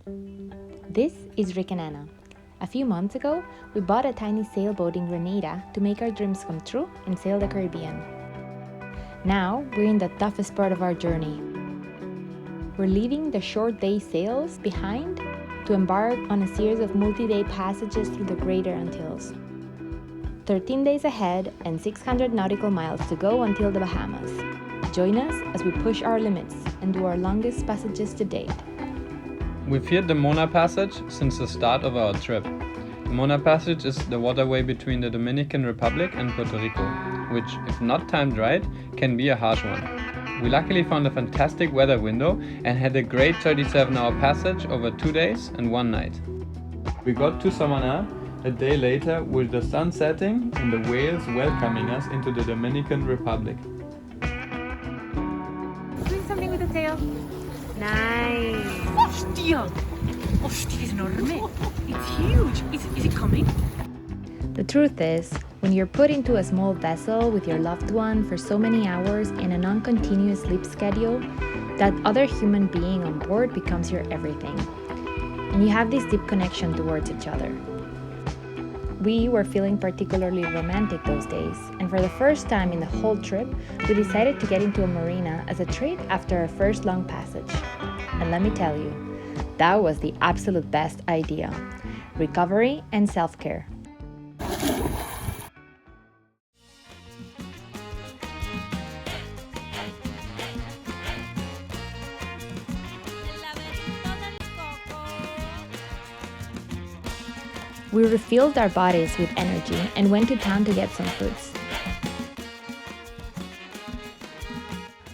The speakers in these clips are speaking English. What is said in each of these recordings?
This is Rick and Anna. A few months ago, we bought a tiny sailboat in Grenada to make our dreams come true and sail the Caribbean. Now, we're in the toughest part of our journey. We're leaving the short day sails behind to embark on a series of multi-day passages through the Greater Antilles. 13 days ahead and 600 nautical miles to go until the Bahamas. Join us as we push our limits and do our longest passages to date. We've feared the Mona Passage since the start of our trip. The Mona Passage is the waterway between the Dominican Republic and Puerto Rico, which, if not timed right, can be a harsh one. We luckily found a fantastic weather window and had a great 37-hour passage over 2 days and 1 night. We got to Samaná a day later with the sun setting and the whales welcoming us into the Dominican Republic. Doing something with the tail. Nice. Hostia! Hostia, es enorme. It's huge. Is it coming? The truth is, when you're put into a small vessel with your loved one for so many hours in a non-continuous sleep schedule, that other human being on board becomes your everything. And you have this deep connection towards each other. We were feeling particularly romantic those days, and for the first time in the whole trip, we decided to get into a marina as a treat after our first long passage. And let me tell you, that was the absolute best idea. Recovery and self-care. We refilled our bodies with energy and went to town to get some fruits.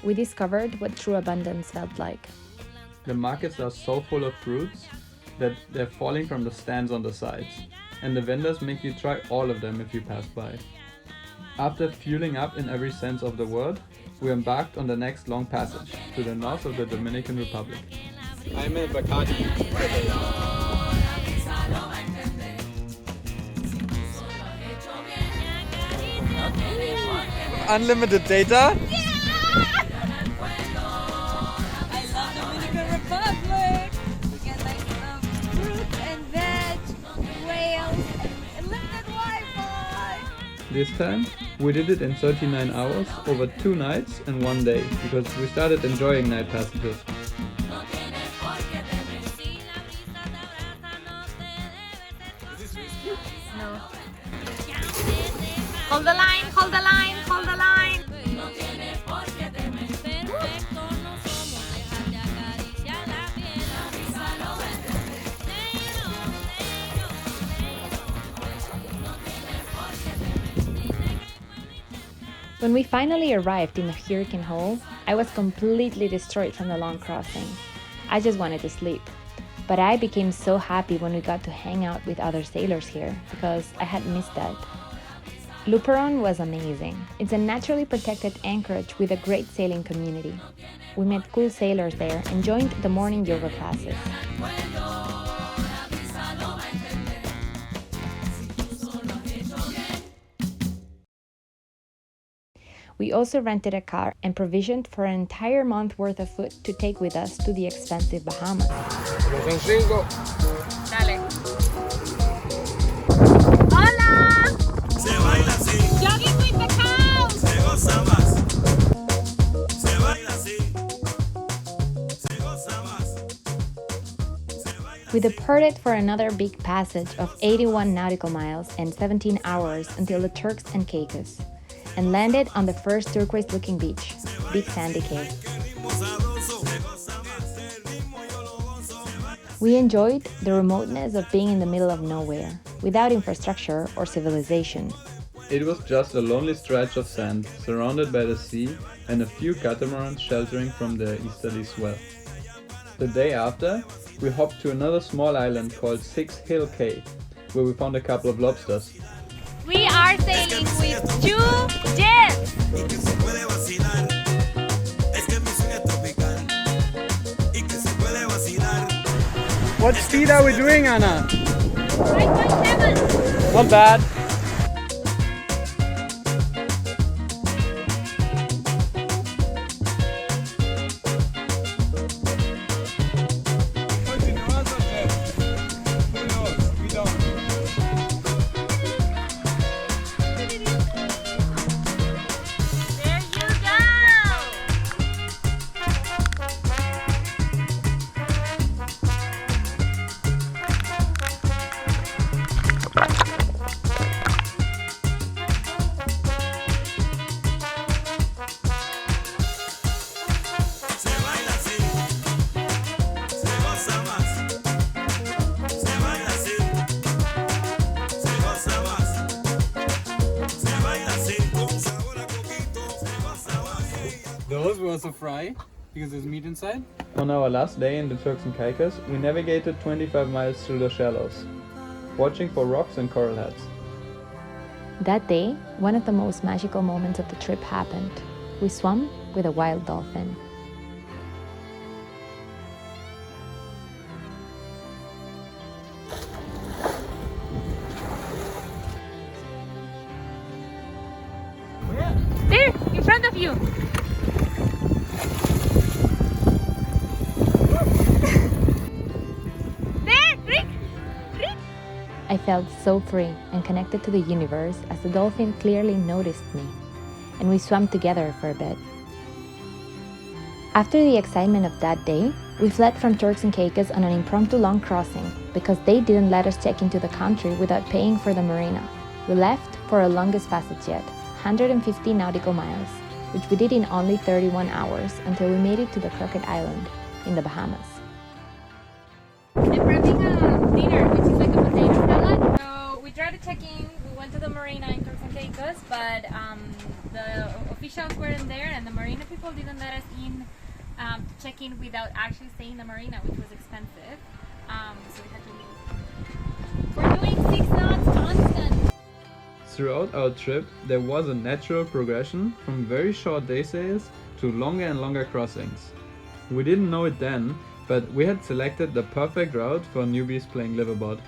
We discovered what true abundance felt like. The markets are so full of fruits that they're falling from the stands on the sides, and the vendors make you try all of them if you pass by. After fueling up in every sense of the word, we embarked on the next long passage to the north of the Dominican Republic. I'm in Bacardi. Unlimited data? I love Dominican Republic. We get like fruit and veg, whales, and limited Wi-Fi. This time, we did it in 39 hours over 2 nights and 1 day because we started enjoying night passages. No. Hold the line, hold the line, hold the line. When we finally arrived in the Hurricane Hole, I was completely destroyed from the long crossing. I just wanted to sleep. But I became so happy when we got to hang out with other sailors here, because I had missed that. Luperon was amazing. It's a naturally protected anchorage with a great sailing community. We met cool sailors there and joined the morning yoga classes. We also rented a car and provisioned for an entire month worth of food to take with us to the expensive Bahamas. Dale. Hola! Jogging with the cows! We departed for another big passage of 81 nautical miles and 17 hours until the Turks and Caicos, and landed on the first turquoise-looking beach, Big Sandy Cay. We enjoyed the remoteness of being in the middle of nowhere, without infrastructure or civilization. It was just a lonely stretch of sand, surrounded by the sea and a few catamarans sheltering from the easterly swell. The day after, we hopped to another small island called Six Hill Cay, where we found a couple of lobsters. We are sailing with 2 jets! What speed are we doing, Anna? 5.7! Not bad. also fry because there's meat inside. On our last day in the Turks and Caicos, we navigated 25 miles through the shallows, watching for rocks and coral heads. That day, one of the most magical moments of the trip happened. We swam with a wild dolphin. There, in front of you. There, Rick! Rick! I felt so free and connected to the universe as the dolphin clearly noticed me, and we swam together for a bit. After the excitement of that day, we fled from Turks and Caicos on an impromptu long crossing because they didn't let us check into the country without paying for the marina. We left for our longest passage yet, 150 nautical miles, which we did in only 31 hours until we made it to the Crockett Island in the Bahamas. I'm prepping a dinner, which is like a potato salad. So we tried to check in. We went to the marina in Turks and Caicos, but the officials weren't there, and the marina people didn't let us in to check in without actually staying in the marina, which was expensive. So we had to leave. We're doing 6 knots constant. Throughout our trip, there was a natural progression from very short day sails to longer and longer crossings. We didn't know it then, but we had selected the perfect route for newbies playing liveaboard.